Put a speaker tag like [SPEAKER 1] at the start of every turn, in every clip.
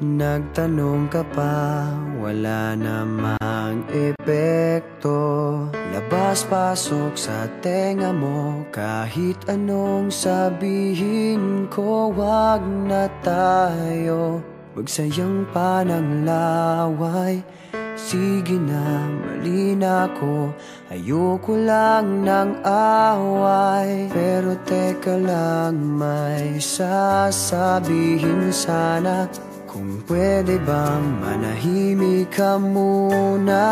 [SPEAKER 1] Nagtanong ka pa, wala namang epekto. Labas-pasok sa tenga mo, kahit anong sabihin ko, wag na tayo magsayang pa ng laway. Sige na, mali na ako, ayoko lang ng away. Pero teka lang, may sasabihin sana. Kung pwede bang manahimik ka muna?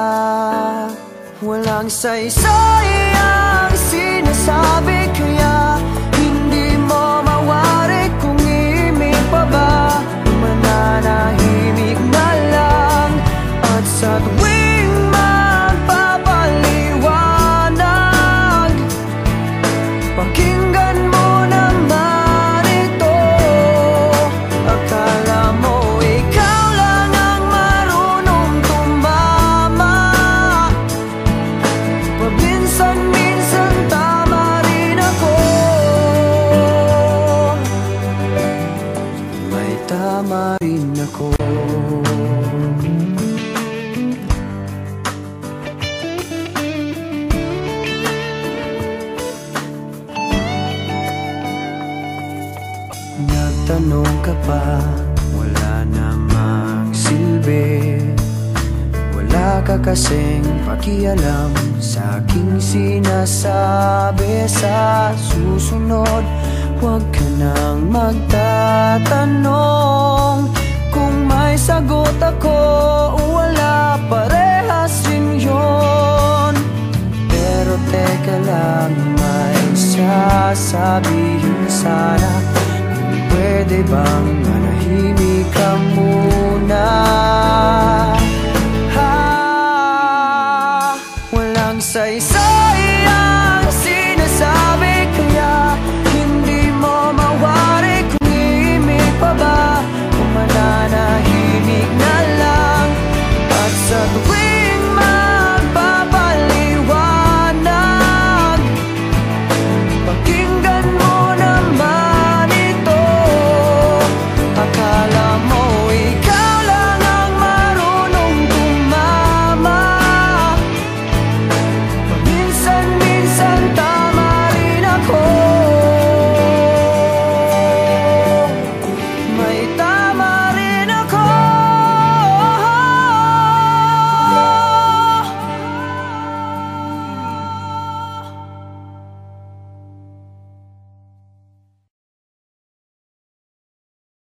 [SPEAKER 1] Walang saysay ang sinasabi, kaya hindi mo mawari kung imig pa ba. Mananahimik na lang, at sa tuwing magpapaliwanag, pakinggan mo naman ito. Akala mo ikaw lang ang marunong tumama, paminsan-minsan tama rin ako. May tama rin ako. Nagtanong ka pa, wala namang silbi. Wala ka kasing pakialam sa aking sinasabi. Sa susunod, huwag ka nang magtatanong. Kung may sagot ako o wala, parehas rin yun. Pero teka lang, may sasabihin sana. Pwede bang manahimik ka muna? Walang saysay ang sinasabi, kaya hindi mo mawari kung imig pa ba. Kung mananahimik na